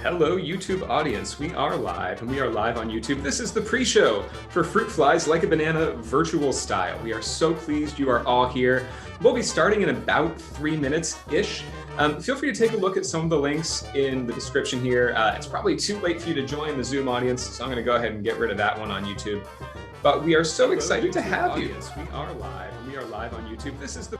Hello, YouTube audience. We are live, and we are live on YouTube. This is the pre-show for Fruit Flies Like a Banana virtual style. We are so pleased you are all here. We'll be starting in about 3 minutes-ish. Feel free to take a look at some of the links in the description here. It's probably too late for you to join the Zoom audience, so I'm going to go ahead and get rid of that one on YouTube. But we are so excited to have you. We are live, and we are live on YouTube. This is the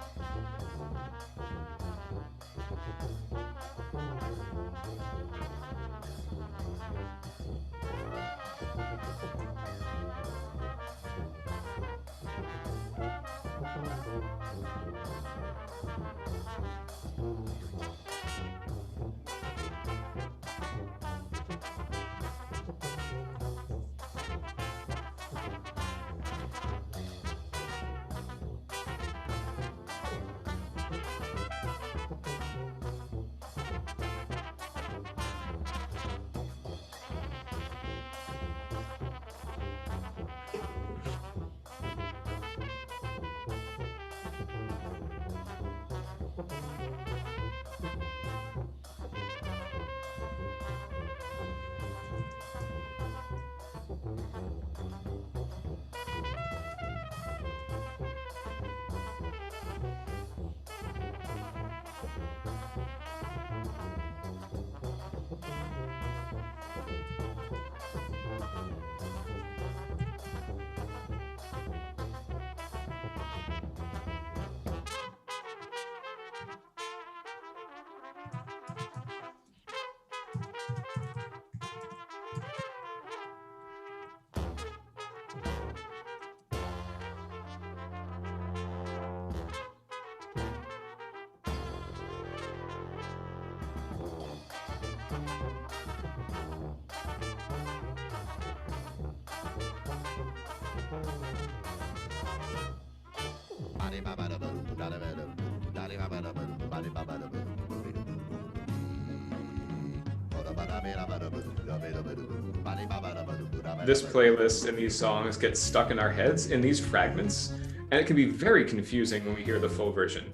This playlist and these songs get stuck in our heads in these fragments, and it can be very confusing when we hear the full version.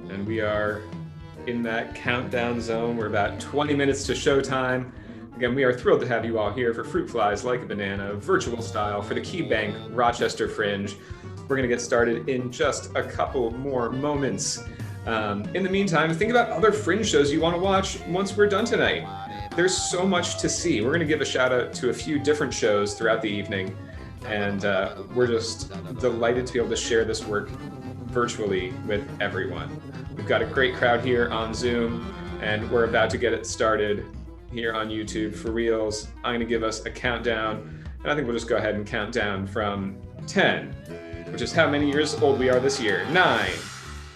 And we are in that countdown zone. We're about 20 minutes to showtime. Again, we are thrilled to have you all here for Fruit Flies Like a Banana, virtual style for the KeyBank Rochester Fringe. We're going to get started in just a couple more moments. In the meantime, think about other Fringe shows you want to watch once we're done tonight. There's so much to see. We're going to give a shout out to a few different shows throughout the evening, and we're just delighted to be able to share this work virtually with everyone. We've got a great crowd here on Zoom, and we're about to get it started here on YouTube for reals. I'm going to give us a countdown, and I think we'll just go ahead and count down from 10, which is how many years old we are this year. 9,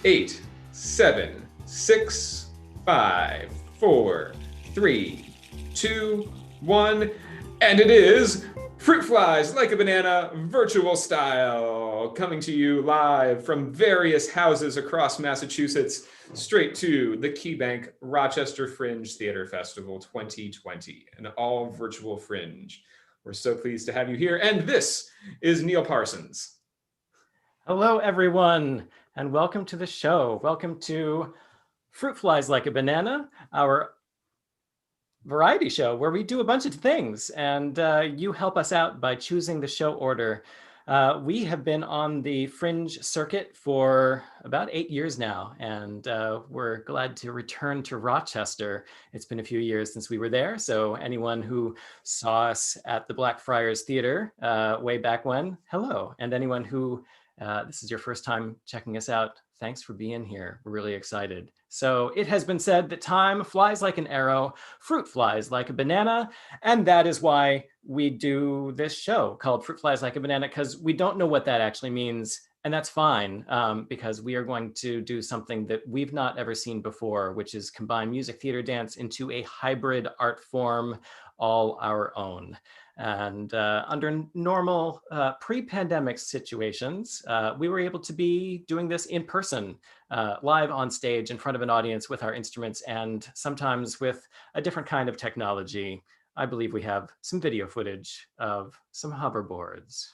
8, 7, 6, 5, 4, 3, 2, 1, and it is Fruit Flies Like a Banana virtual style, coming to you live from various houses across Massachusetts, straight to the KeyBank Rochester Fringe Theater Festival 2020, an all virtual Fringe. We're so pleased to have you here, and this is Neil Parsons. Hello, everyone, and welcome to the show. Welcome to Fruit Flies Like a Banana, our variety show where we do a bunch of things, and you help us out by choosing the show order. We have been on the Fringe circuit for about 8 years now, and we're glad to return to Rochester. It's been a few years since we were there, so anyone who saw us at the Blackfriars Theater way back when, hello. And anyone who this is your first time checking us out, thanks for being here. We're really excited. So it has been said that time flies like an arrow, fruit flies like a banana, and that is why we do this show called Fruit Flies Like a Banana, because we don't know what that actually means, and that's fine, because we are going to do something that we've not ever seen before, which is combine music, theater, dance into a hybrid art form all our own. And under normal pre-pandemic situations, we were able to be doing this in person, live on stage in front of an audience with our instruments, and sometimes with a different kind of technology. I believe we have some video footage of some hoverboards.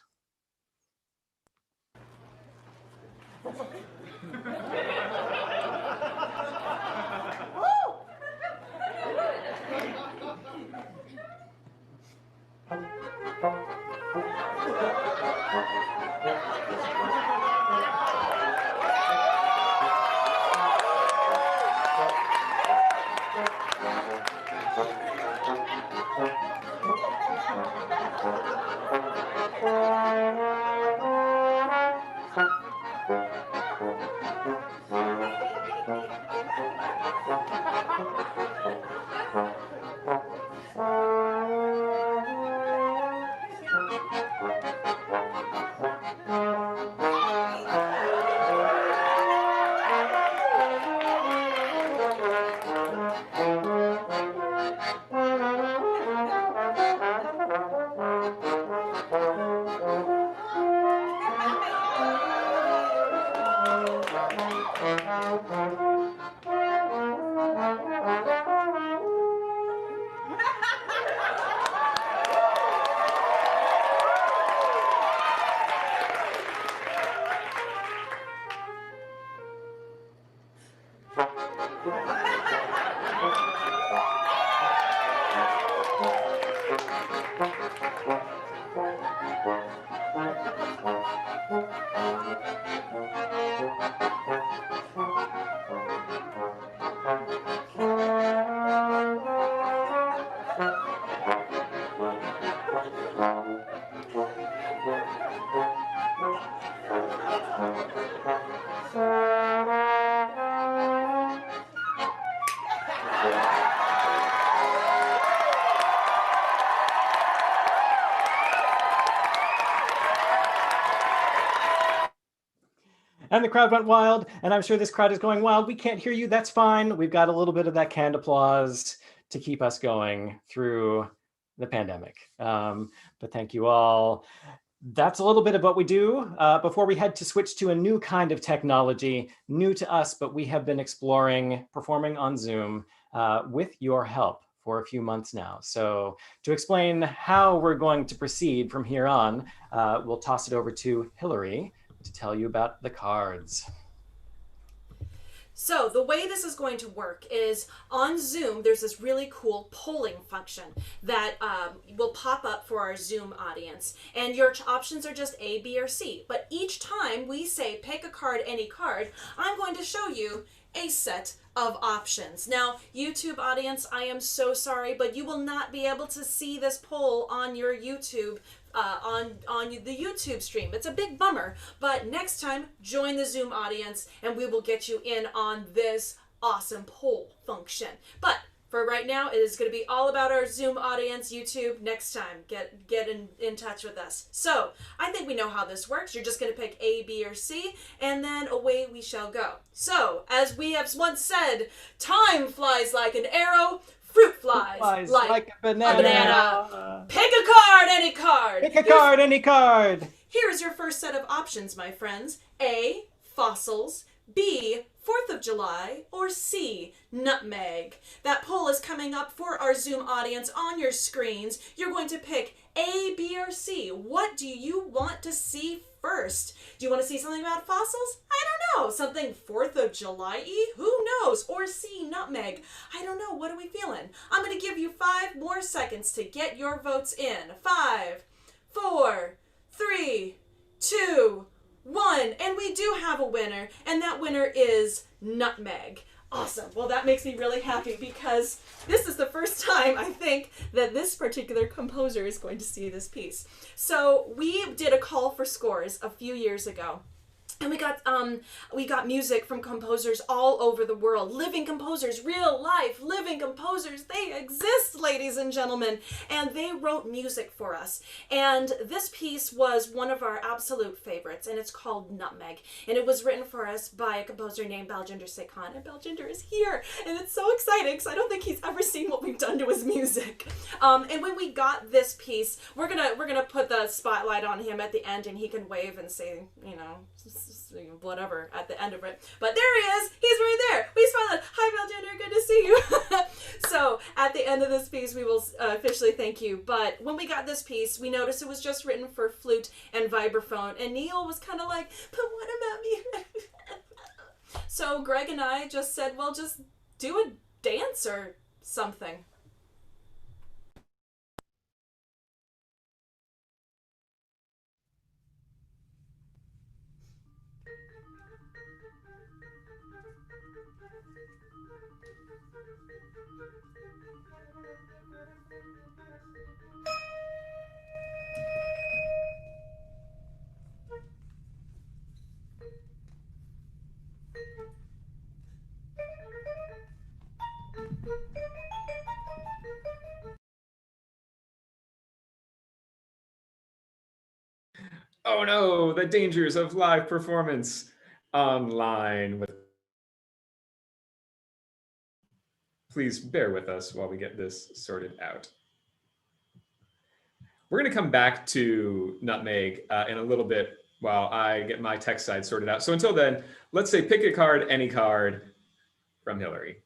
And the crowd went wild, and I'm sure this crowd is going wild. We can't hear you. That's fine. We've got a little bit of that canned applause to keep us going through the pandemic. But thank you all. That's a little bit of what we do. Before we head to switch to a new kind of technology, new to us, but we have been exploring performing on Zoom with your help for a few months now. So to explain how we're going to proceed from here on, we'll toss it over to Hillary to tell you about the cards. So the way this is going to work is on Zoom, there's this really cool polling function that will pop up for our Zoom audience. And your options are just A, B, or C. But each time we say pick a card, any card, I'm going to show you a set of options. Now, YouTube audience, I am so sorry, but you will not be able to see this poll on your YouTube on the YouTube stream. It's a big bummer, but next time join the Zoom audience and we will get you in on this awesome poll function. But for right now, it is going to be all about our Zoom audience, YouTube. Next time, get in touch with us. So I think we know how this works. You're just going to pick A, B, or C, and then away we shall go. So as we have once said, time flies like an arrow. Fruit flies like a banana. Pick a card, any card. Pick a card, any card. Here's your first set of options, my friends. A, fossils. B, 4th of July. Or C, nutmeg. That poll is coming up for our Zoom audience on your screens. You're going to pick A, B, or C. What do you want to see first? Do you want to see something about fossils? I don't know. Something 4th of July-y? Who knows? Or C, nutmeg. I don't know. What are we feeling? I'm going to give you 5 more seconds to get your votes in. 5, 4, 3, 2, 1. And we do have a winner, and that winner is nutmeg. Awesome. Well, that makes me really happy because this is the first time, I think, that this particular composer is going to see this piece. So we did a call for scores a few years ago. And we got music from composers all over the world. Living composers, real life living composers. They exist, ladies and gentlemen. And they wrote music for us. And this piece was one of our absolute favorites. And it's called Nutmeg. And it was written for us by a composer named Baljinder Sekhan. And Baljinder is here. And it's so exciting because I don't think he's ever seen what we've done to his music. And when we got this piece, we're gonna put the spotlight on him at the end, and he can wave and say, you know, whatever at the end of it. But there he is. He's right there. We smiled. Hi, Baljinder. Good to see you. So at the end of this piece, we will officially thank you. But when we got this piece, we noticed it was just written for flute and vibraphone. And Neil was kind of like, but what about me? So Greg and I just said, well, just do a dance or something. Oh no, the dangers of live performance online. Please bear with us while we get this sorted out. We're going to come back to Nutmeg in a little bit while I get my tech side sorted out. So until then, let's say pick a card, any card from Hillary.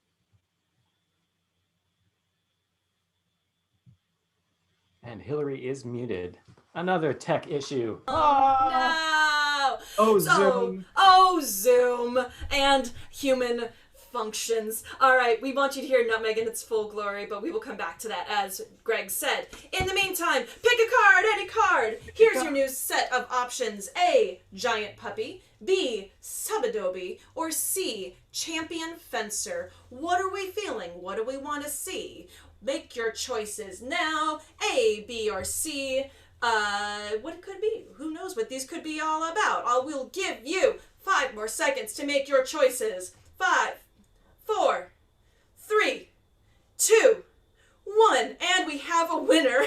And Hillary is muted. Another tech issue. No! Oh, So, Zoom. oh, Zoom and human functions. All right, we want you to hear Nutmeg in its full glory, but we will come back to that, as Greg said. In the meantime, pick a card, any card. Here's your new set of options. A, Giant Puppy. B, Subadobe. Or C, Champion Fencer. What are we feeling? What do we want to see? Make your choices now. A, B, or C. What it could be. Who knows what these could be all about. I will give you 5 more seconds to make your choices. 5, 4, 3, 2, 1. And we have a winner.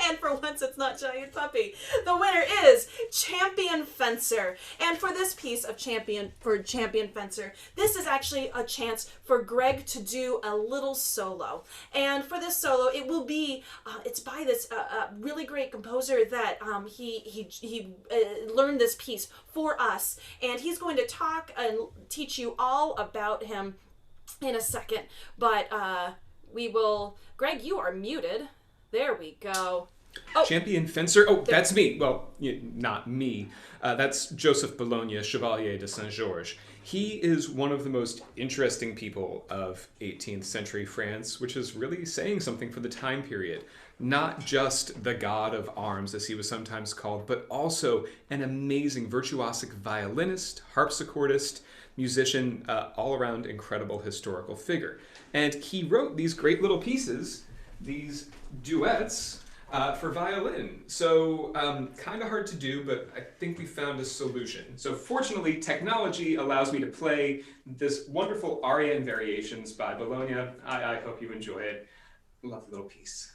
And for once it's not Giant Puppy. The winner is Champion Fencer. And for this piece of Champion Fencer, this is actually a chance for Greg to do a little solo. And for this solo, it will be, it's by this really great composer that he learned this piece for us. And he's going to talk and teach you all about him in a second. But we will, Greg, you are muted. There we go. Oh. Champion Fencer? Oh, that's me. Well, not me. That's Joseph Bologna, Chevalier de Saint-Georges. He is one of the most interesting people of 18th century France, which is really saying something for the time period. Not just the god of arms, as he was sometimes called, but also an amazing virtuosic violinist, harpsichordist, musician, all-around incredible historical figure. And he wrote these great little pieces, these duets, for violin. So kind of hard to do, but I think we found a solution. So fortunately, technology allows me to play this wonderful aria and variations by Bologna. I hope you enjoy it. Lovely little piece.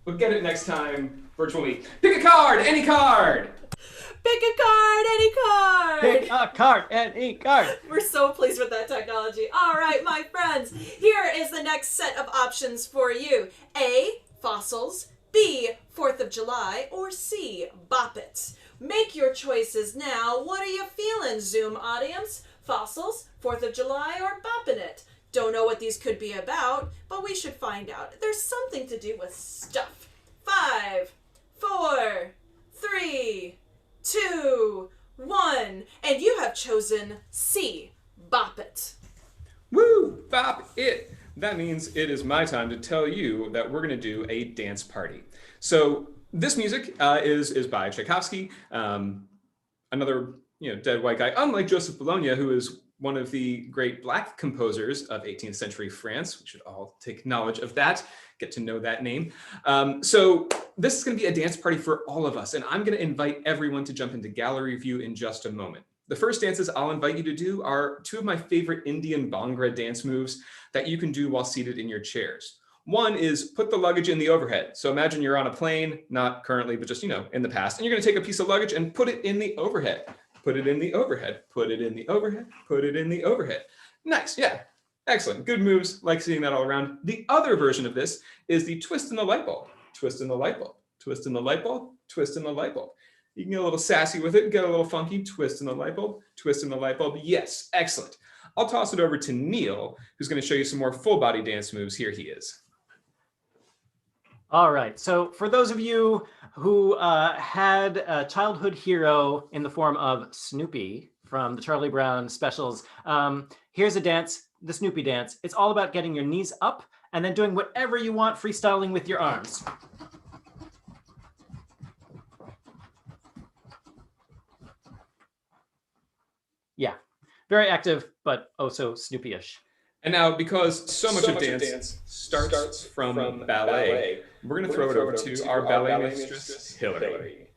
We'll get it next time virtually. Pick a card, any card! Pick a card, any card! Pick a card, any card! We're so pleased with that technology. All right, my friends, here is the next set of options for you. A, fossils. B, 4th of July. Or C, bop it. Make your choices now. What are you feeling, Zoom audience? Fossils, 4th of July, or bopping it? Don't know what these could be about, but we should find out. There's something to do with stuff. 5, 4, 3, 2, 1, and you have chosen C, bop it. Woo! Bop it! That means it is my time to tell you that we're going to do a dance party. So this music is by Tchaikovsky, another dead white guy, unlike Joseph Bologna, who is one of the great black composers of 18th century France. We should all take knowledge of that, get to know that name. So this is going to be a dance party for all of us, and I'm going to invite everyone to jump into gallery view in just a moment. The first dances I'll invite you to do are two of my favorite Indian Bhangra dance moves that you can do while seated in your chairs. One is put the luggage in the overhead. So imagine you're on a plane, not currently, but just, in the past, and you're going to take a piece of luggage and put it in the overhead. Put it in the overhead, put it in the overhead, put it in the overhead. Nice, yeah, excellent, good moves, like seeing that all around. The other version of this is the twist in the light bulb, twist in the light bulb, twist in the light bulb, twist in the light bulb. You can get a little sassy with it, get a little funky, twist in the light bulb, twist in the light bulb. Yes, excellent. I'll toss it over to Neil, who's going to show you some more full body dance moves. Here he is. All right, so for those of you who had a childhood hero in the form of Snoopy from the Charlie Brown specials, here's a dance, the Snoopy dance. It's all about getting your knees up and then doing whatever you want, freestyling with your arms. Yeah, very active, but oh so Snoopy-ish. And now, because so much of dance starts from ballet, we're going to throw it over to our ballet mistress, Hillary.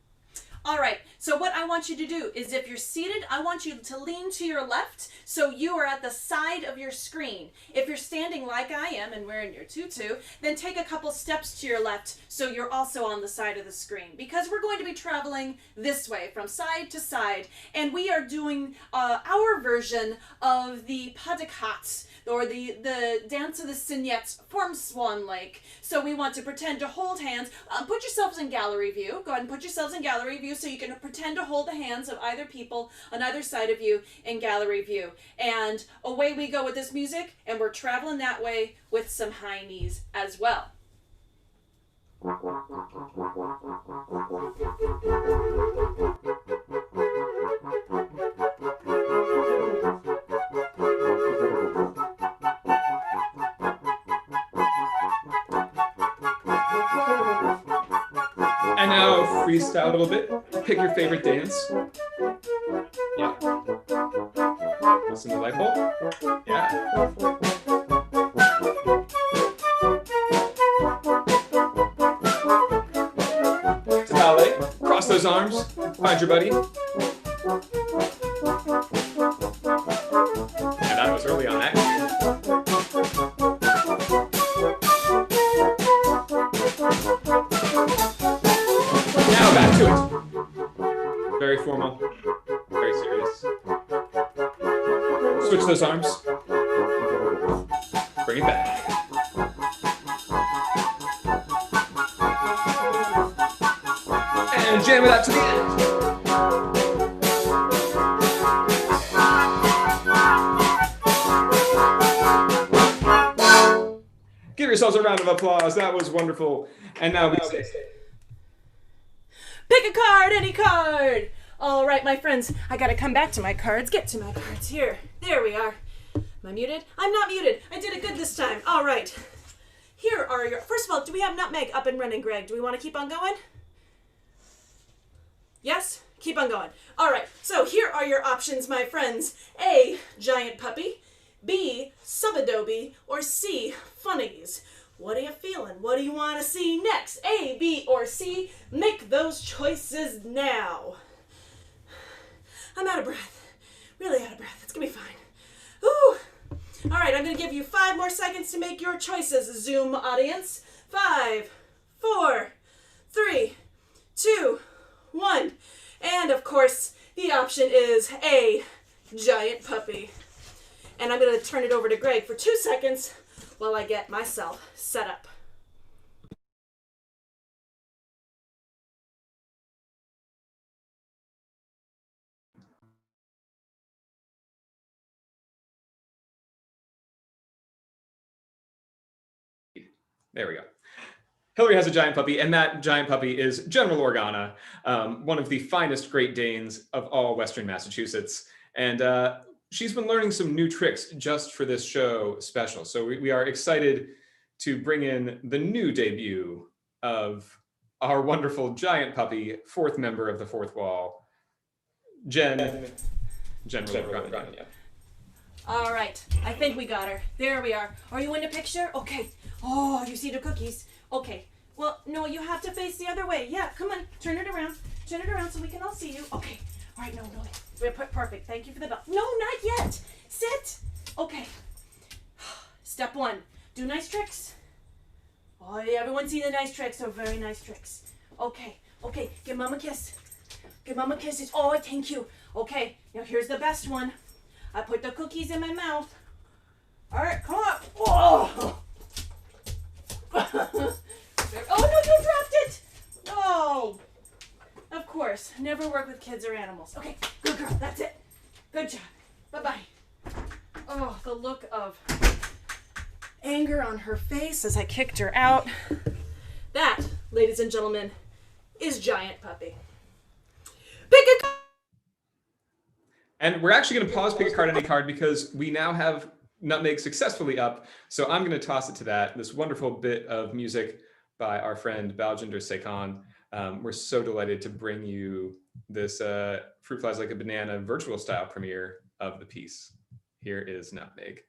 All right, so what I want you to do is if you're seated, I want you to lean to your left so you are at the side of your screen. If you're standing like I am and wearing your tutu, then take a couple steps to your left so you're also on the side of the screen, because we're going to be traveling this way from side to side, and we are doing our version of the Padakat, or the dance of the Signettes from Swan Lake. So we want to pretend to hold hands. Put yourselves in gallery view. Go ahead and put yourselves in gallery view so you can pretend to hold the hands of either people on either side of you in gallery view. And away we go with this music, and we're traveling that way with some high knees as well. And now freestyle a little bit. Pick your favorite dance. Yeah. Listen to the light bulb. Yeah. To ballet. Cross those arms. Find your buddy. And I was early on that. Now back to it. Very formal, very serious. Switch those arms. Bring it back. And jam it out to the end. Give yourselves a round of applause. That was wonderful. And now we say, Pick a card, any card. All right, my friends, I gotta come back to my cards. Get to my cards here. There we are. Am I muted? I'm not muted. I did it good this time. All right. Here are your, first of all, do we have Nutmeg up and running, Greg? Do we want to keep on going? Yes? Keep on going. All right, so here are your options, my friends. A, giant puppy. B, sub-adobe. Or C, funnies. What are you feeling? What do you want to see next? A, B, or C? Make those choices now. I'm out of breath. Really out of breath. It's going to be fine. Ooh. All right, I'm going to give you 5 more seconds to make your choices, Zoom audience. 5, 4, 3, 2, 1. And of course, the option is A, giant puppy. And I'm going to turn it over to Greg for 2 seconds while I get myself set up. There we go. Hillary has a giant puppy, and that giant puppy is General Organa, one of the finest Great Danes of all Western Massachusetts. And she's been learning some new tricks just for this show special. So we are excited to bring in the new debut of our wonderful giant puppy, fourth member of the Fourth Wall, General Organa. All right, I think we got her. There we are. Are you in the picture? Okay. Oh, you see the cookies. Okay. Well, no, you have to face the other way. Yeah, come on. Turn it around. Turn it around so we can all see you. Okay. All right, no. Perfect. Thank you for the bell. No, not yet. Sit. Okay. Step 1. Do nice tricks. Oh, yeah, everyone see the nice tricks. Oh, very nice tricks. Okay. Give Mom a kiss. Give Mom a kiss. Oh, thank you. Okay. Now here's the best one. I put the cookies in my mouth. All right, come on. Oh! Oh, no, you dropped it. Oh. Of course. Never work with kids or animals. Okay, good girl. That's it. Good job. Bye-bye. Oh, the look of anger on her face as I kicked her out. That, ladies and gentlemen, is Giant Puppy. Pick a card. And we're actually going to pause pick a card any card because we now have Nutmeg successfully up. So I'm going to toss it to that. This wonderful bit of music by our friend Baljinder Sekhan. We're so delighted to bring you this Fruit Flies Like a Banana virtual style premiere of the piece. Here is Nutmeg.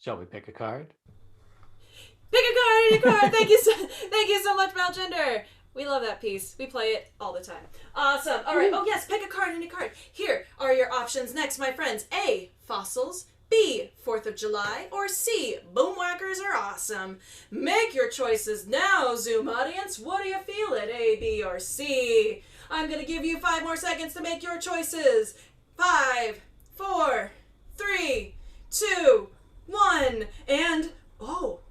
Shall we pick a card? Pick a card, any card. Thank you so much, Baljinder. We love that piece. We play it all the time. Awesome. All right. Oh, yes. Pick a card, any card. Here are your options next, my friends. A, fossils. B, 4th of July. Or C, boomwhackers are awesome. Make your choices now, Zoom audience. What do you feel it? A, B, or C? I'm going to give you 5 more seconds to make your choices. 5, 4, 3, 2, 1. And, oh,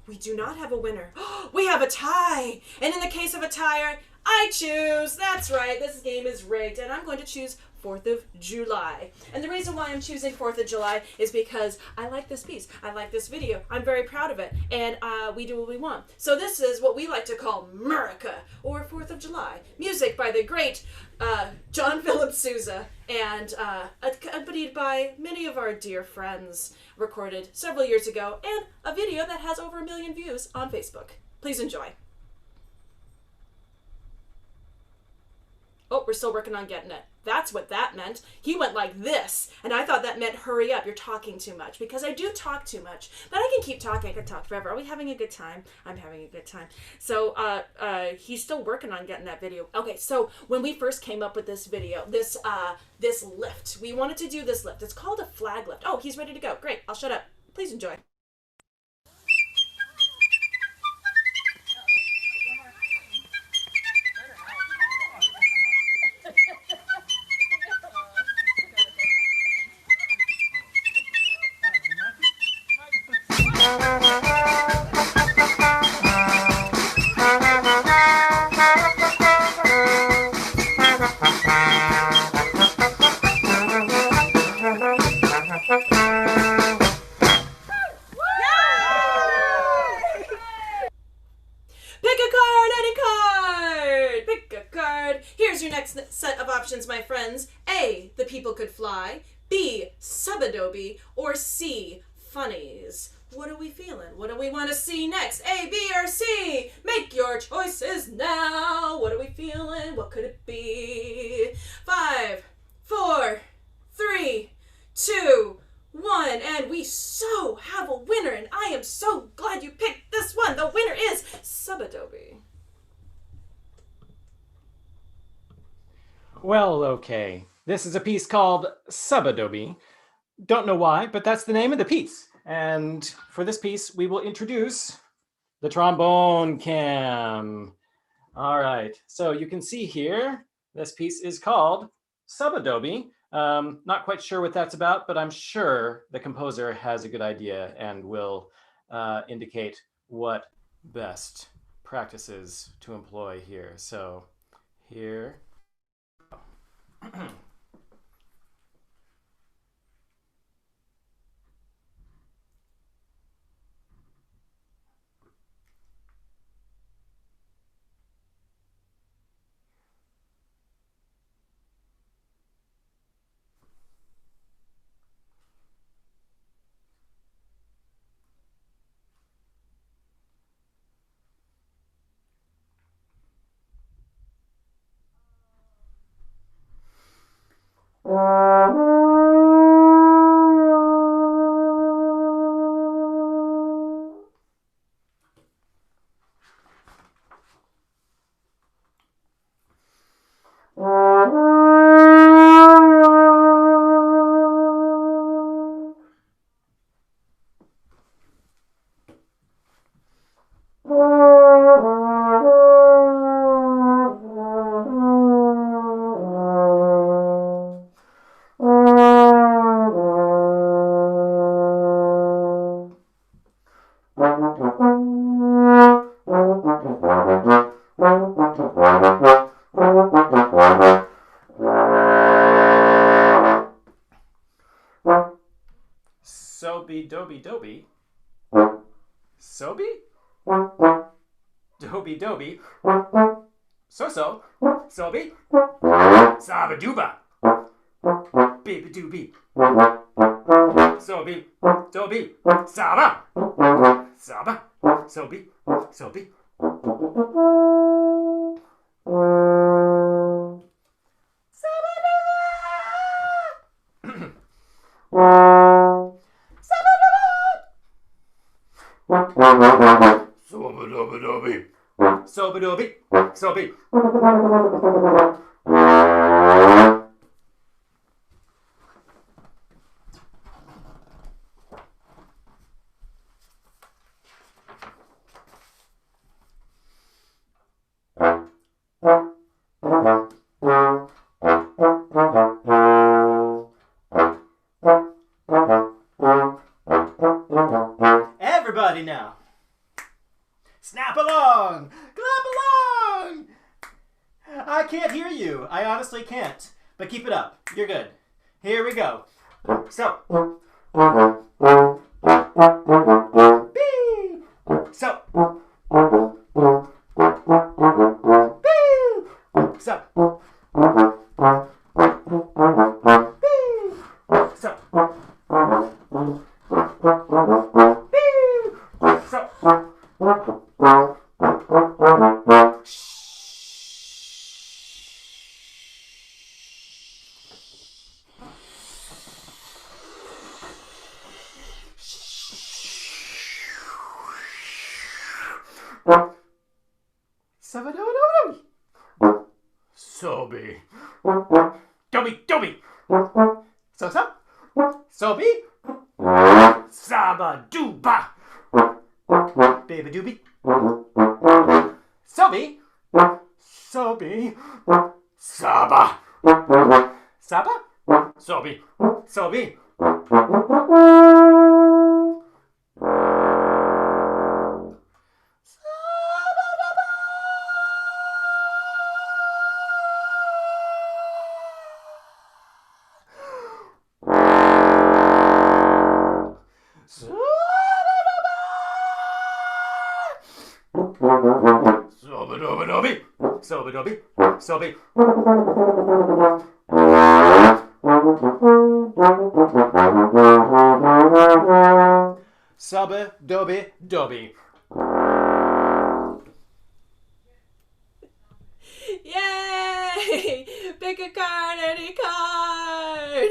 we do not have a winner. We have a tie. And in the case of a tie, I choose. That's right. This game is rigged. And I'm going to choose 4th of July. And the reason why I'm choosing 4th of July is because I like this piece. I like this video. I'm very proud of it. And we do what we want. So this is what we like to call Murica, or 4th of July. Music by the great John Philip Sousa, and accompanied by many of our dear friends, recorded several years ago, and a video that has over 1 million views on Facebook. Please enjoy. Oh, we're still working on getting it. That's what that meant. He went like this, and I thought that meant hurry up, you're talking too much, because I do talk too much, but I can keep talking, I can talk forever. Are we having a good time? I'm having a good time. So he's still working on getting that video. Okay, so when we first came up with this video, this lift, we wanted to do this lift. It's called a flag lift. Oh, he's ready to go. Great, I'll shut up. Please enjoy. set of options, my friends. A, the people could fly. B, subadobe. Or C, funnies. What are we feeling? What do we want to see next? A, B, or C? Make your choices now. What are we feeling? What could it be? 5, 4, 3, 2, 1. And we so have a winner, and I am so glad you picked this one. The winner is subadobe. Well, okay. This is a piece called Subadobe. Don't know why, but that's the name of the piece. And for this piece, we will introduce the trombone cam. All right, so you can see here, this piece is called Subadobe. Not quite sure what that's about, but I'm sure the composer has a good idea and will indicate what best practices to employ here. So here. Sobe, doby, doby. Sobe? Doby, doby. So. Sobe. Saba dooba. Baby dooby. Sobe, doby. Saba. Saba. Sobe. Sobe. Soba-doba-doby. Soba-doby. Sobe. Everybody now. Snap along! Clap along! I can't hear you. I honestly can't. But keep it up. You're good. Here we go. So. Bee! So. Bee! So. Bee! So. Sobe. Doby. So. Sobe. Saba dooba. Baby doobie. Sobe. Saba. Saba. Sobe. Soba-doba-doby. So it'll be subba doby doby. Yay! Pick a card, any card!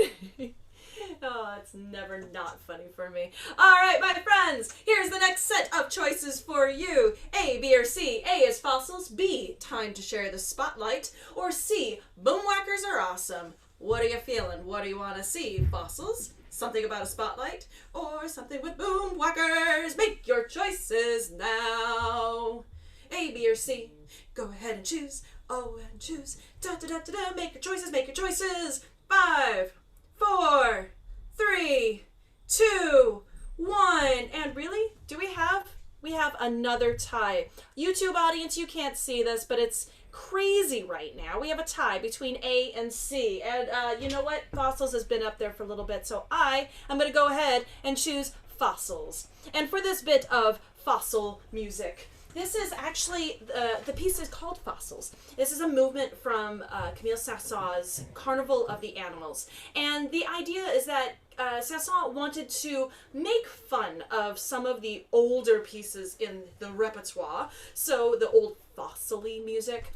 Oh, it's never not funny for me. Alright, my friends, here's the next set of choices for you. A, B, or C. A is fossils. B, time to share the spotlight. Or C, boomwhackers are awesome. What are you feeling? What do you want to see? Fossils? Something about a spotlight? Or something with boomwhackers? Make your choices now. A, B, or C. Go ahead and choose. Oh, and choose. Da da da da da. Make your choices. Make your choices. 5, 4, 3, 2, 1. And really, do we have another tie? YouTube audience, you can't see this, but it's crazy right now. We have a tie between A and C. And you know what? Fossils has been up there for a little bit, so I'm going to go ahead and choose fossils. And for this bit of fossil music, this is actually, the piece is called Fossils. This is a movement from Camille Saint-Saëns' Carnival of the Animals. And the idea is that Saint-Saëns wanted to make fun of some of the older pieces in the repertoire, so the old fossil-y music.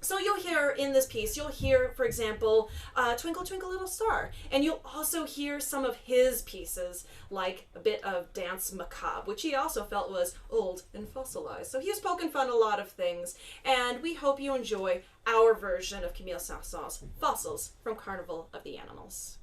So you'll hear in this piece, you'll hear, for example, Twinkle Twinkle Little Star. And you'll also hear some of his pieces, like a bit of Dance Macabre, which he also felt was old and fossilized. So he has poken fun a lot of things, and we hope you enjoy our version of Camille Saint-Saëns' Fossils from Carnival of the Animals.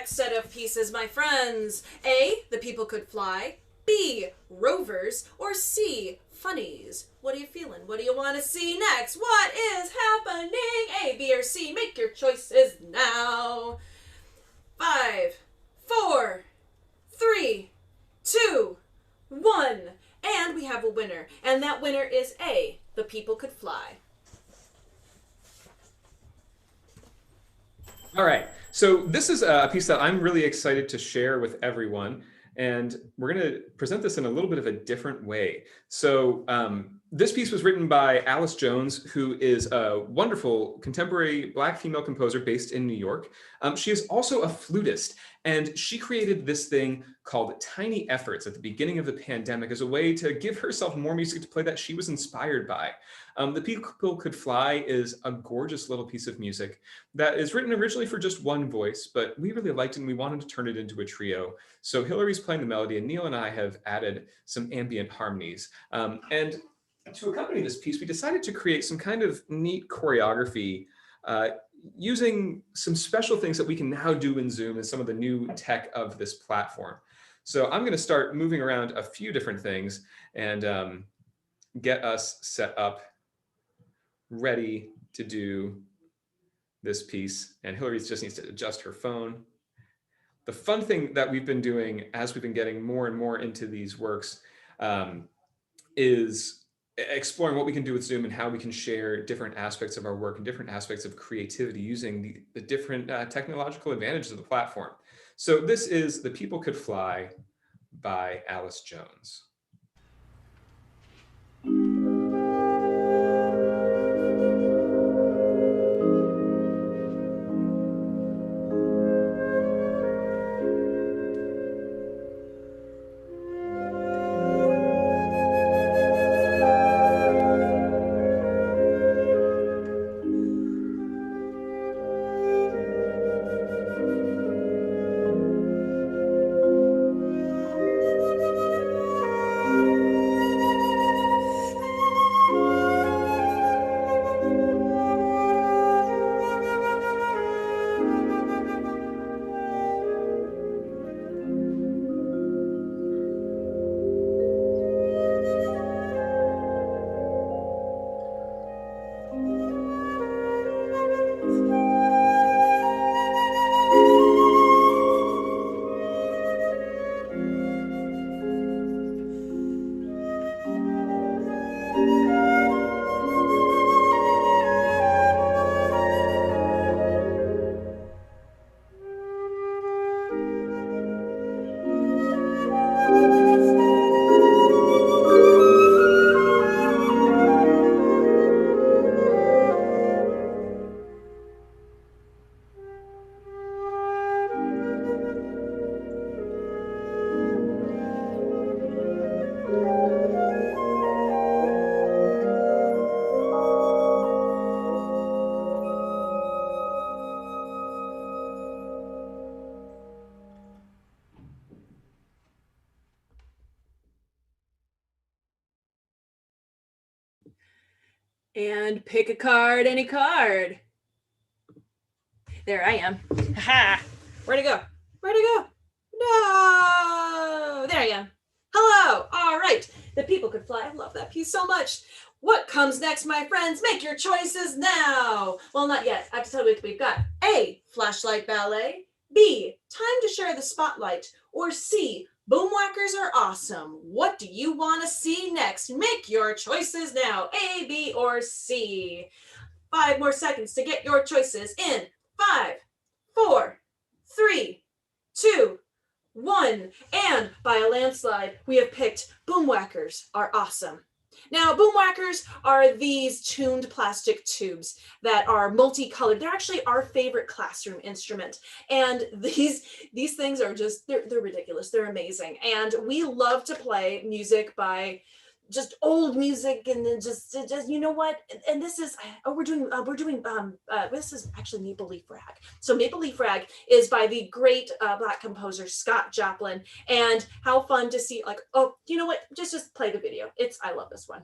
Set of pieces, my friends. A, the people could fly. B, rovers. Or C, funnies. What are you feeling? What do you want to see next? What is happening? A, B, or C? Make your choices now. 5, 4, 3, 2, 1. And we have a winner. And that winner is A, the people could fly. All right, so this is a piece that I'm really excited to share with everyone, and we're going to present this in a little bit of a different way. So this piece was written by Alice Jones, who is a wonderful contemporary Black female composer based in New York. She is also a flutist, and she created this thing called Tiny Efforts at the beginning of the pandemic as a way to give herself more music to play that she was inspired by. The People Could Fly is a gorgeous little piece of music that is written originally for just one voice, but we really liked it and we wanted to turn it into a trio. So Hillary's playing the melody and Neil and I have added some ambient harmonies. And to accompany this piece, we decided to create some kind of neat choreography using some special things that we can now do in Zoom and some of the new tech of this platform. So I'm going to start moving around a few different things and get us set up ready to do this piece. And Hillary just needs to adjust her phone. The fun thing that we've been doing as we've been getting more and more into these works is exploring what we can do with Zoom and how we can share different aspects of our work and different aspects of creativity using the different technological advantages of the platform. So this is The People Could Fly by Alice Jones. And pick a card, any card. There I am. Ha! Where'd it go? Where'd it go? No! There I am. Hello! All right. The people could fly. I love that piece so much. What comes next, my friends? Make your choices now. Well, not yet. I have to tell you what we've got. A, flashlight ballet. B, time to share the spotlight. Or C, boomwhackers are awesome. What do you want to see next? Make your choices now. A, B, or C. 5 more seconds to get your choices in. 5, 4, 3, 2, 1. And by a landslide, we have picked boomwhackers are awesome. Now, boomwhackers are these tuned plastic tubes that are multicolored. They're actually our favorite classroom instrument. And these things are just, they're ridiculous. They're amazing. And we love to play music by just old music, and then just you know what, and this is we're doing this is actually Maple Leaf Rag. So Maple Leaf Rag is by the great Black composer Scott Joplin, and how fun to see, like, oh, you know what, just play the video. I love this one.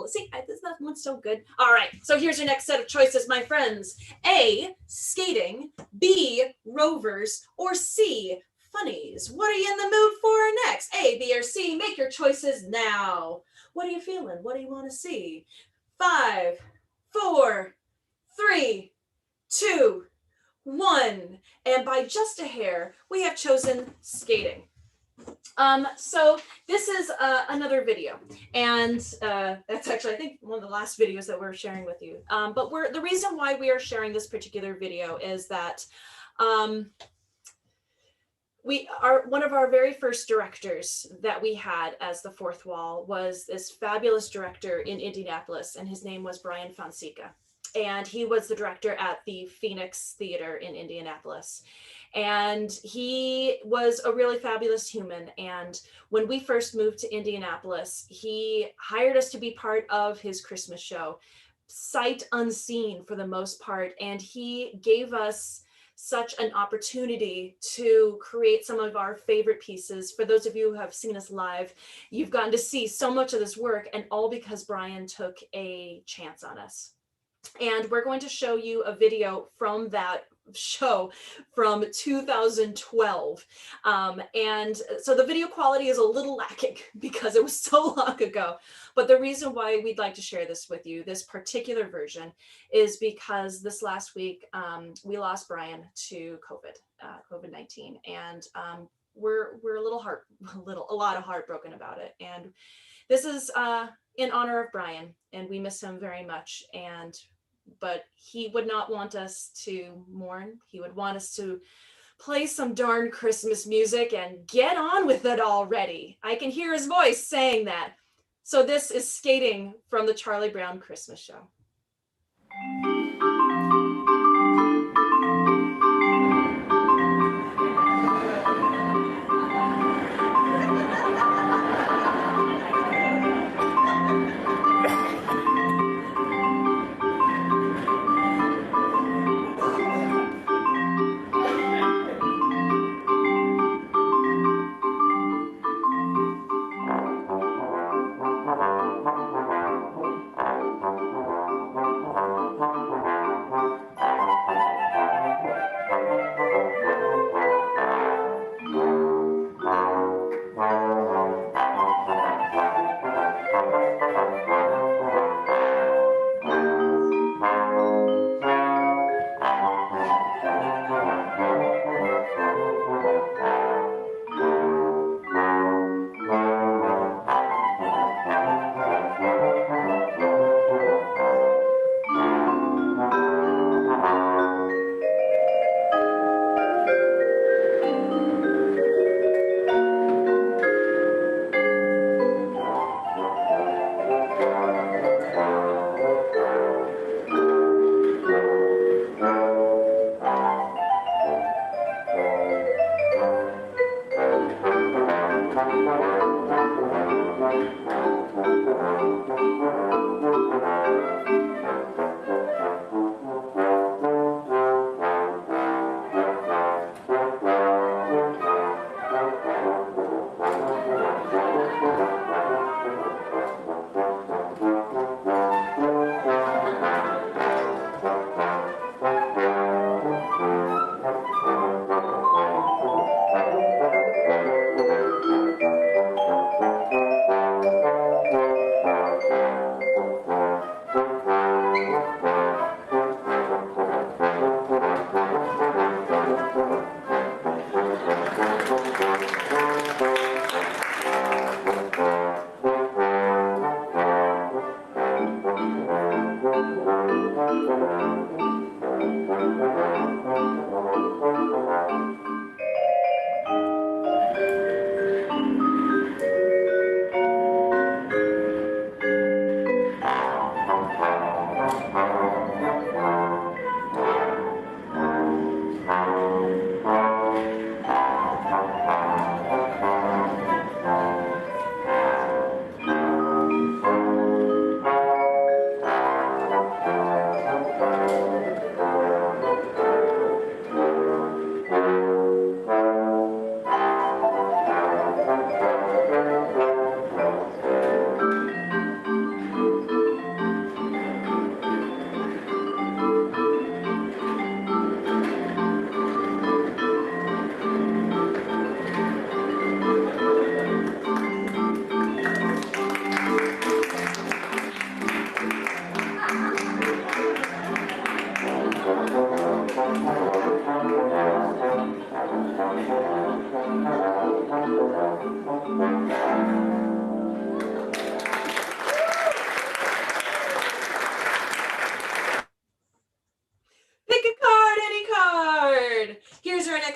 See, that one's so good. All right, so here's your next set of choices, my friends. A, skating. B, rovers. Or C, funnies. What are you in the mood for next? A, B, or C? Make your choices now. What are you feeling? What do you want to see? 5, 4, 3, 2, 1. And by just a hair, we have chosen skating. So this is another video, and that's actually, I think, one of the last videos that we're sharing with you. But the reason why we are sharing this particular video is that one of our very first directors that we had as the Fourth Wall was this fabulous director in Indianapolis, and his name was Brian Fonseca. And he was the director at the Phoenix Theater in Indianapolis. And he was a really fabulous human. And when we first moved to Indianapolis, he hired us to be part of his Christmas show, sight unseen for the most part. And he gave us such an opportunity to create some of our favorite pieces. For those of you who have seen us live, you've gotten to see so much of this work, and all because Brian took a chance on us. And we're going to show you a video from that show from 2012. And so the video quality is a little lacking because it was so long ago. But the reason why we'd like to share this with you, this particular version, is because this last week we lost Brian to COVID-19, and we're a lot of heartbroken about it. And this is in honor of Brian, and we miss him very much. But he would not want us to mourn. He would want us to play some darn Christmas music and get on with it already. I can hear his voice saying that. So this is Skating from the Charlie Brown Christmas Show.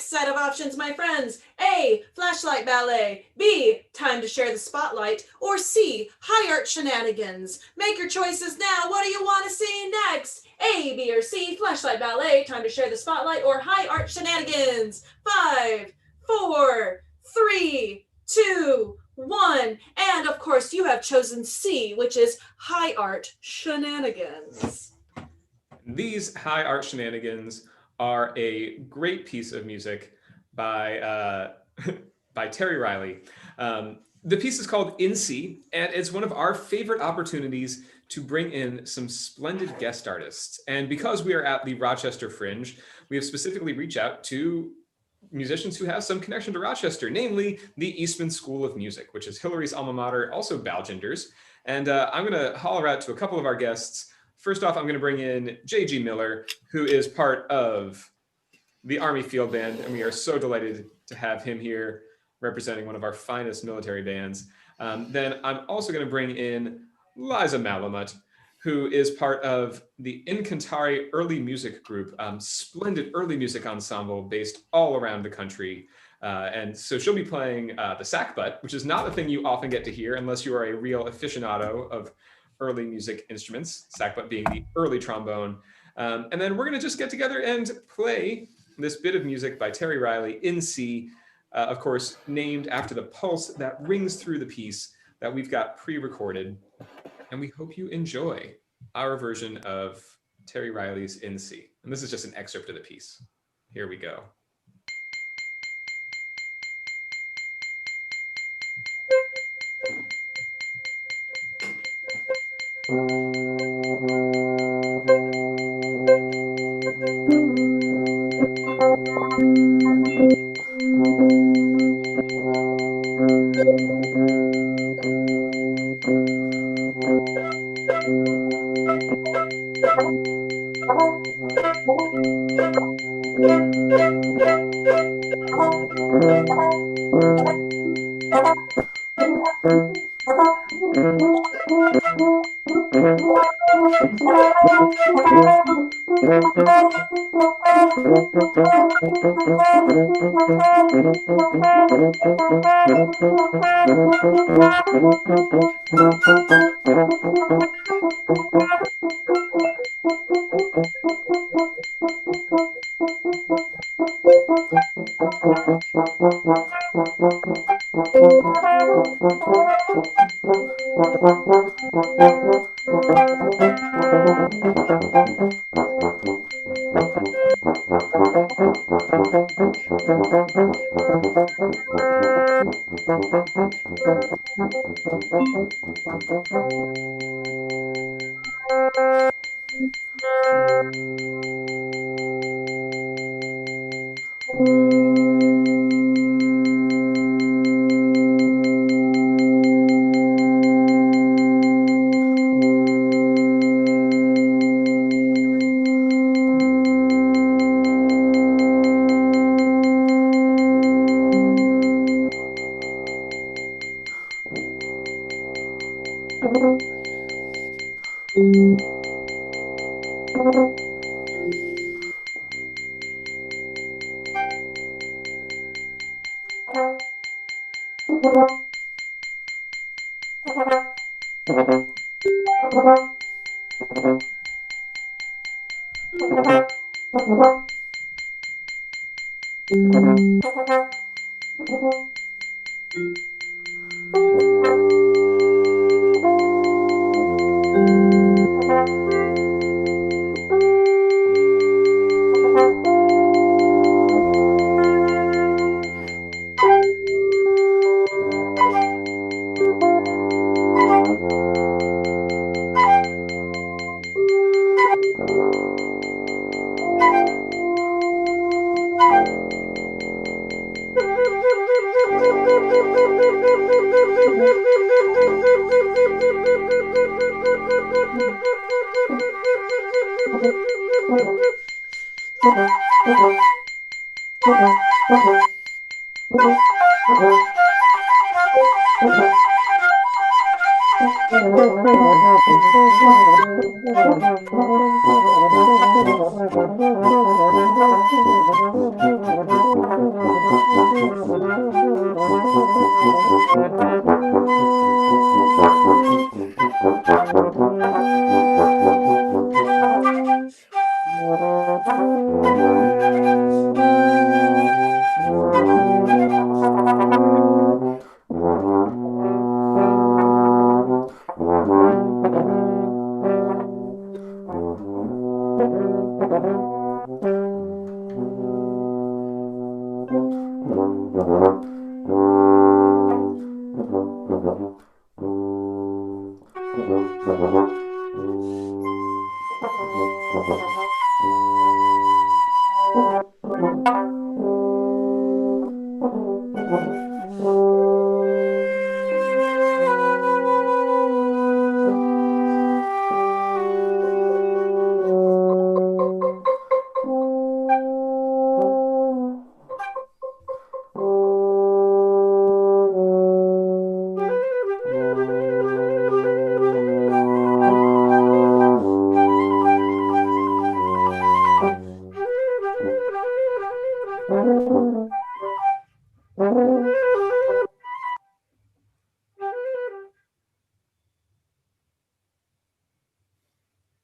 set of options, my friends. A, flashlight ballet. B, time to share the spotlight. Or C, high art shenanigans. Make your choices now. What do you want to see next? A, B, or C, flashlight ballet, time to share the spotlight, or high art shenanigans. 5, 4, 3, 2, 1. And of course, you have chosen C, which is high art shenanigans. These high art shenanigans are a great piece of music by by Terry Riley. The piece is called In C, and it's one of our favorite opportunities to bring in some splendid guest artists. And because we are at the Rochester Fringe, we have specifically reached out to musicians who have some connection to Rochester, namely the Eastman School of Music, which is Hillary's alma mater, also Balginder's. And I'm going to holler out to a couple of our guests. First off, I'm going to bring in J.G. Miller, who is part of the Army Field Band, and we are so delighted to have him here representing one of our finest military bands. Then I'm also going to bring in Liza Malamut, who is part of the Incantari Early Music Group, splendid early music ensemble based all around the country. And so she'll be playing the sackbut, which is not a thing you often get to hear unless you are a real aficionado of early music instruments, sackbut being the early trombone. And then we're going to just get together and play this bit of music by Terry Riley in C, of course, named after the pulse that rings through the piece that we've got pre-recorded. And we hope you enjoy our version of Terry Riley's In C. And this is just an excerpt of the piece. Here we go.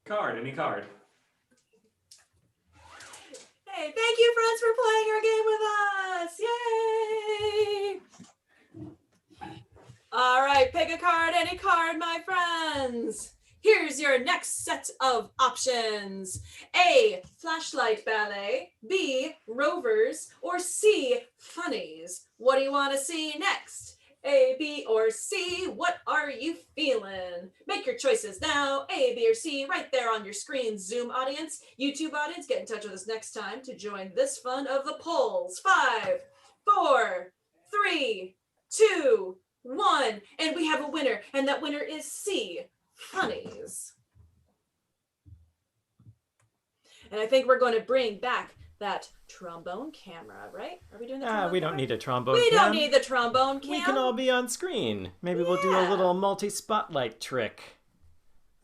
Card, any card. Hey, thank you, friends, for playing our game with us! Yay! All right, pick a card, any card, my friends. Here's your next set of options. A, flashlight ballet. B, rovers. Or C, funnies. What do you want to see next? A, B, or C, what are you feeling? Make your choices now. A, B, or C, right there on your screen. Zoom audience, YouTube audience, get in touch with us next time to join this fun of the polls. 5, 4, 3, 2, 1. And we have a winner, and that winner is C, funnies. And I think we're going to bring back that trombone camera, right? Are we doing the trombone We camera? don't need a trombone We cam. don't need the trombone cam. We can all be on screen. Maybe we'll do a little multi-spotlight trick.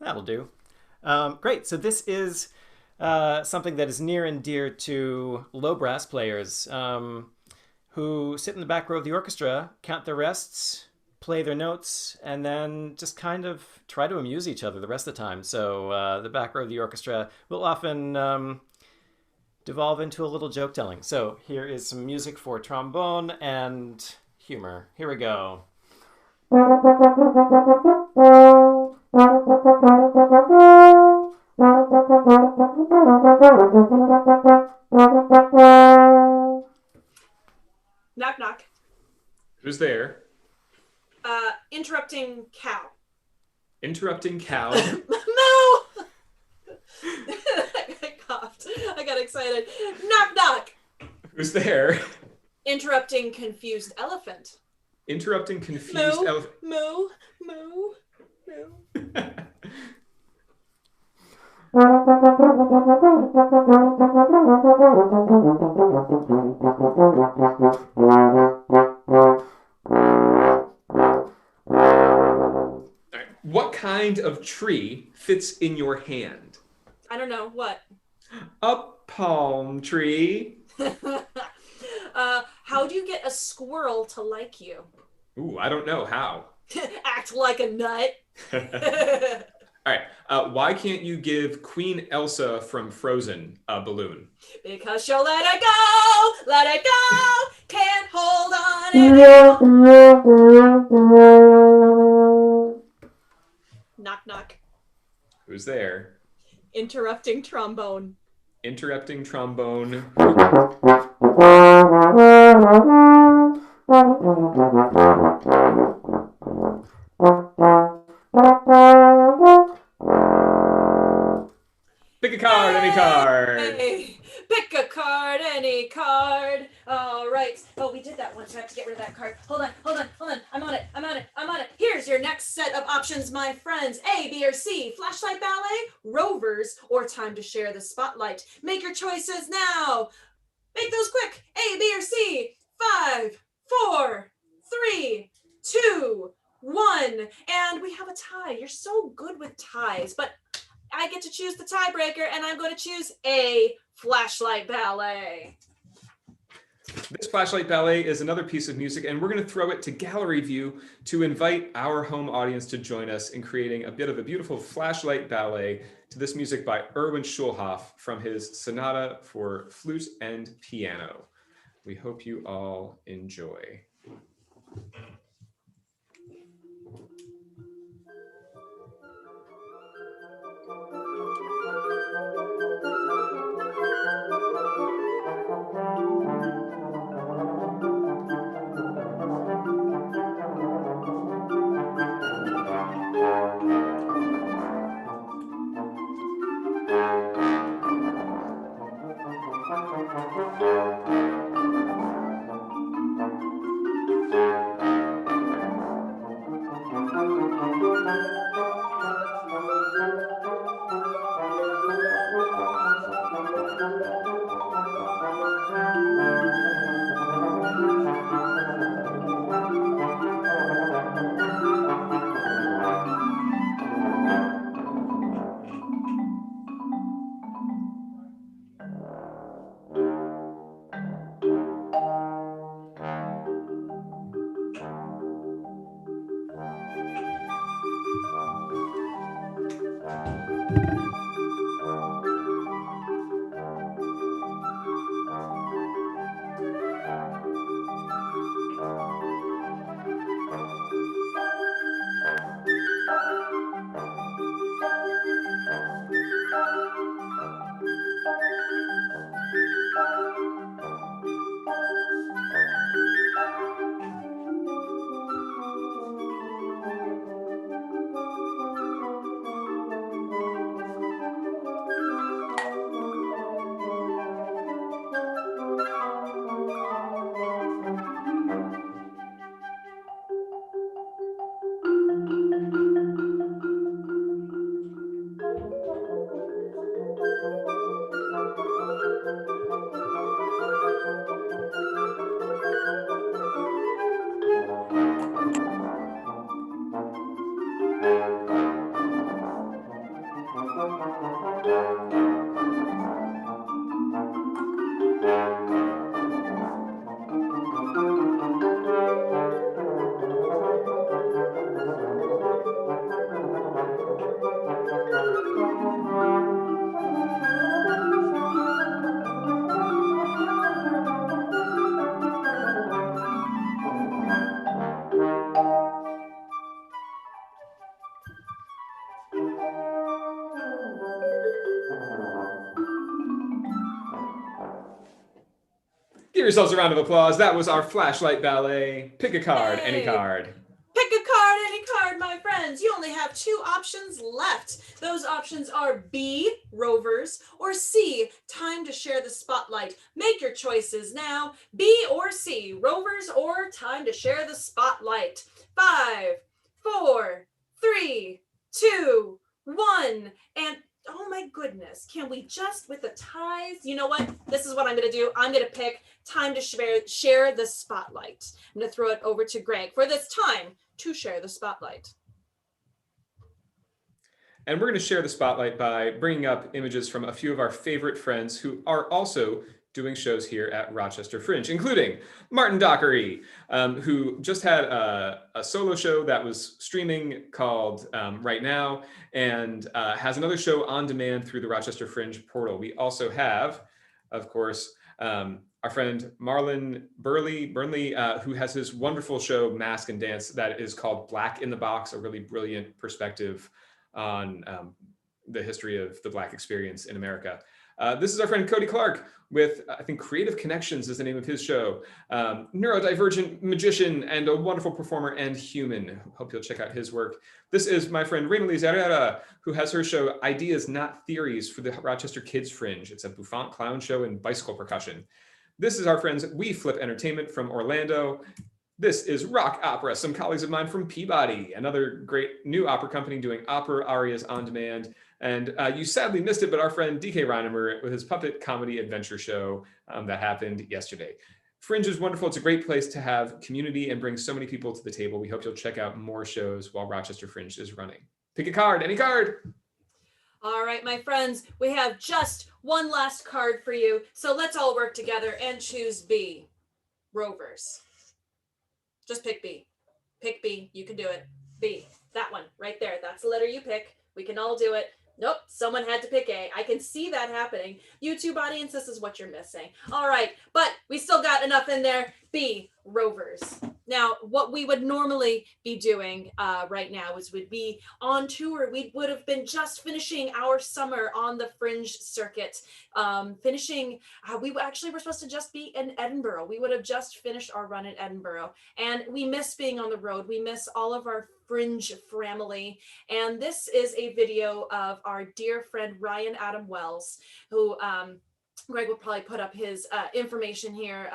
That'll do. Great. So this is something that is near and dear to low brass players who sit in the back row of the orchestra, count their rests, play their notes, and then just kind of try to amuse each other the rest of the time. So the back row of the orchestra will often devolve into a little joke telling. So here is some music for trombone and humor. Here we go. Knock, knock. Who's there? Interrupting cow. Interrupting cow. No! I coughed. I got excited. Knock, knock. Who's there? Interrupting confused elephant. Interrupting confused elephant. Moo, moo, moo. What kind of tree fits in your hand? I don't know. What? A palm tree. How do you get a squirrel to like you? Ooh, I don't know. How? Act like a nut. All right. Why can't you give Queen Elsa from Frozen a balloon? Because she'll let it go, let it go, can't hold on anymore. Knock, knock. Who's there? Interrupting trombone. Interrupting trombone. Pick a card, any card. Hey, pick a card, any card. All right. Oh, we did that one, so I have to get rid of that card. Hold on. I'm on it. Here's your next set of options, my friends. A, B, or C. Flashlight ballet, rovers, or time to share the spotlight. Make your choices now. Make those quick. A, B, or C. 5, 4, 3, 2, 1. And we have a tie. You're so good with ties, but I get to choose the tiebreaker, and I'm going to choose A, Flashlight Ballet. This Flashlight Ballet is another piece of music, and we're going to throw it to gallery view to invite our home audience to join us in creating a bit of a beautiful flashlight ballet to this music by Erwin Schulhoff from his Sonata for Flute and Piano. We hope you all enjoy. Give yourselves a round of applause. That was our Flashlight Ballet. Pick a card, Hey. any card. Pick a card, any card, my friends. You only have 2 options left. Those options are B, Rovers, or C, Time to Share the Spotlight. Make your choices now. B or C, Rovers or Time to Share the Spotlight. 5, 4, 3, 2, 1, and oh my goodness, can we just, with the ties, you know what? This is what I'm going to do. I'm going to pick Time to share the Spotlight. I'm going to throw it over to Greg for this Time to Share the Spotlight. And we're going to share the spotlight by bringing up images from a few of our favorite friends who are also doing shows here at Rochester Fringe, including Martin Dockery, who just had a solo show that was streaming called Right Now, and has another show on demand through the Rochester Fringe portal. We also have, of course, our friend Marlon Burnley, who has his wonderful show, Mask and Dance, that is called Black in the Box, a really brilliant perspective on the history of the Black experience in America. This is our friend Cody Clark with, I think, Creative Connections is the name of his show. Neurodivergent magician and a wonderful performer and human. Hope you'll check out his work. This is my friend Renalise Herrera, who has her show Ideas Not Theories for the Rochester Kids Fringe. It's a bouffant clown show and bicycle percussion. This is our friends We Flip Entertainment from Orlando. This is Rock Opera, some colleagues of mine from Peabody, another great new opera company doing opera arias on demand. And you sadly missed it, but our friend DK Reinemer with his puppet comedy adventure show that happened yesterday. Fringe is wonderful. It's a great place to have community and bring so many people to the table. We hope you'll check out more shows while Rochester Fringe is running. Pick a card, any card. All right, my friends, we have just one last card for you. So let's all work together and choose B. Rovers. Just pick B. Pick B. You can do it. B. That one right there. That's the letter you pick. We can all do it. Nope, someone had to pick A. I can see that happening. YouTube audience, this is what you're missing. All right, but we still got enough in there. B, Rovers. Now, what we would normally be doing right now is we'd be on tour. We would have been just finishing our summer on the Fringe circuit. We actually were supposed to just be in Edinburgh. We would have just finished our run in Edinburgh. And we miss being on the road. We miss all of our Fringe family. And this is a video of our dear friend Ryan Adam Wells, who Greg will probably put up his information here,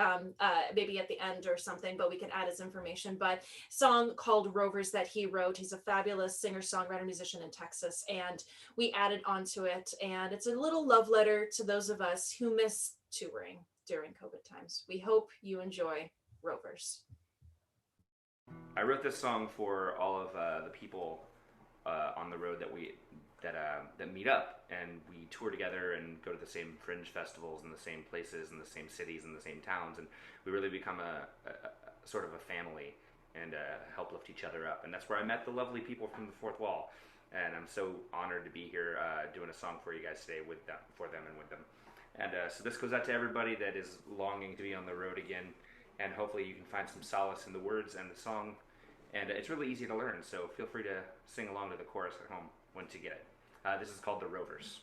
maybe at the end or something, but we can add his information. But song called Rovers that he wrote. He's a fabulous singer, songwriter, musician in Texas, and we added onto it. And it's a little love letter to those of us who miss touring during COVID times. We hope you enjoy Rovers. I wrote this song for all of the people on the road that meet up, and we tour together and go to the same Fringe festivals in the same places, in the same cities, in the same towns, and we really become a sort of a family and help lift each other up. And that's where I met the lovely people from the Fourth Wall, and I'm so honored to be here doing a song for you guys today with them, for them, and with them. And so this goes out to everybody that is longing to be on the road again, and hopefully you can find some solace in the words and the song. And it's really easy to learn, so feel free to sing along to the chorus at home once you get it. This is called The Rovers.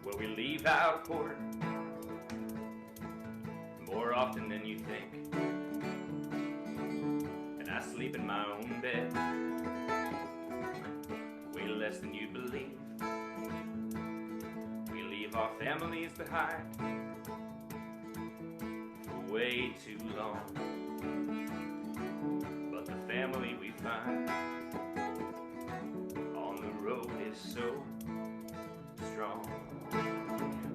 Well, we leave out of port more often than you think, and I sleep in my own bed way less than you believe. We leave our families behind for way too long, but the family we find on the road is so strong.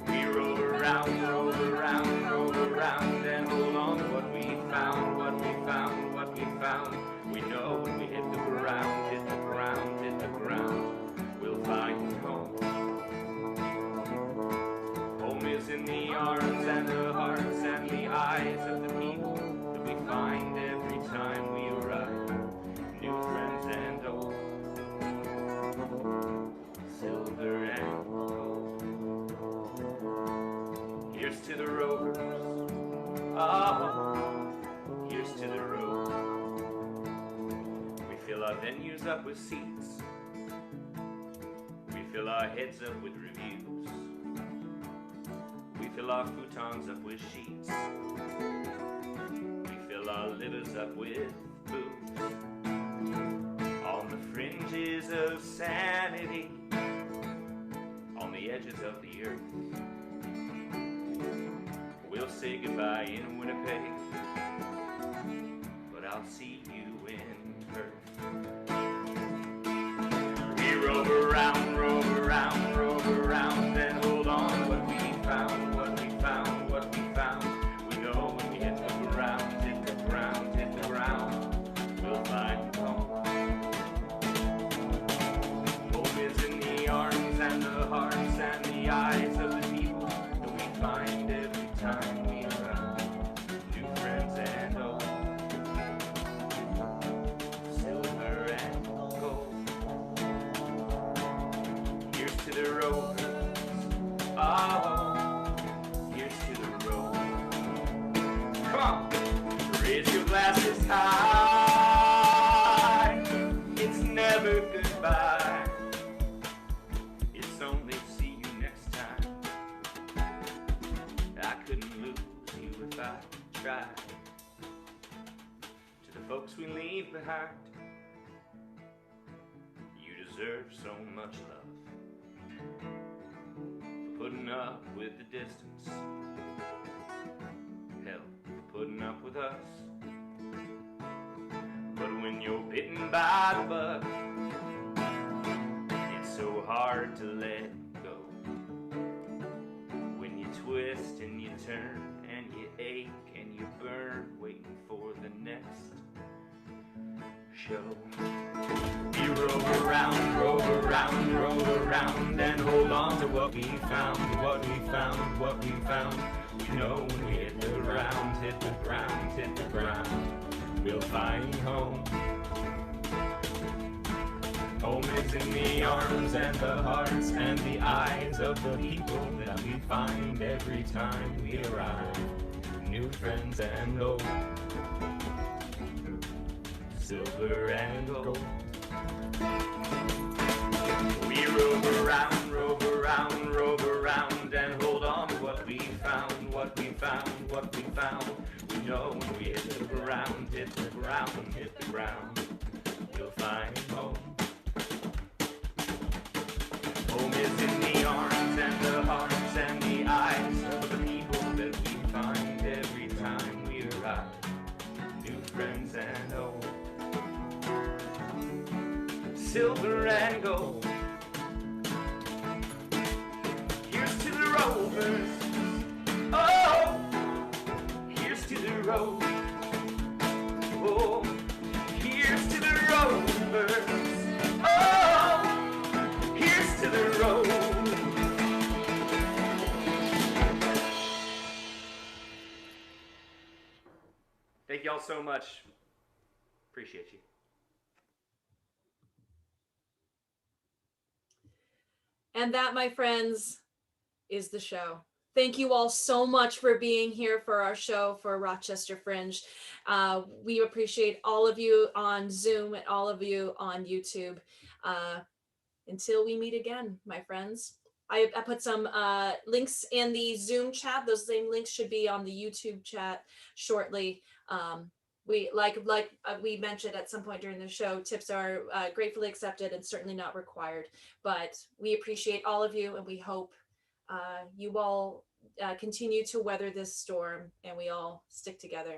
We roll around, roll around, roll around, and hold on to what we found, what we found, what we found. We know when we hit the ground, hit the ground, hit the ground, we'll find home. Home is in the arms and the hearts and the eyes of the people that we find every time we arrive. New friends and old, silver and gold. Here's to the Rovers, oh, here's to the road. We fill our venues up with seats, we fill our heads up with reviews, we fill our futons up with sheets, we fill our livers up with booze. On the fringes of sanity, on the edges of the earth, we'll say goodbye in Winnipeg, but I'll see you in Perth. We rove around, rove around, rove around, and hold on to what we found, what we found, what we found. We know when we hit the ground, hit the ground, hit the ground, we'll find home. Home is in the arms and the hearts and the eyes of the people that we find every time we arrive. New friends and old, silver and gold. Here's to the Rovers, oh, here's to the road. Come on, raise your glasses high. It's never goodbye, it's only see you next time. I couldn't lose you if I tried. To the folks we leave behind, you deserve so much love for putting up with the distance. Hell, putting up with us. But when you're bitten by the bug, it's so hard to let go. When you twist and you turn and you ache and you burn, waiting for the next show. We rove around, and hold on to what we found, what we found, what we found. You know when we hit the ground, hit the ground, hit the ground, we'll find home. Home is in the arms and the hearts and the eyes of the people that we find every time we arrive. New friends and old, silver and gold. We rove around, and hold on to what we found, what we found, what we found. We know when we hit the ground, hit the ground, hit the ground, we'll find home. Home is in the arms and the hearts and the eyes of the people that we find every time we arrive. New friends and old, silver and gold. Here's to the rovers, oh, here's to the rovers, oh, here's to the rovers, oh, here's to the rovers. Thank y'all so much. Appreciate you. And that, my friends, is the show. Thank you all so much for being here for our show for Rochester Fringe. We appreciate all of you on Zoom and all of you on YouTube. Until we meet again, my friends. I put some links in the Zoom chat. Those same links should be on the YouTube chat shortly. We like we mentioned at some point during the show, tips are gratefully accepted and certainly not required. But we appreciate all of you, and we hope you all continue to weather this storm, and we all stick together.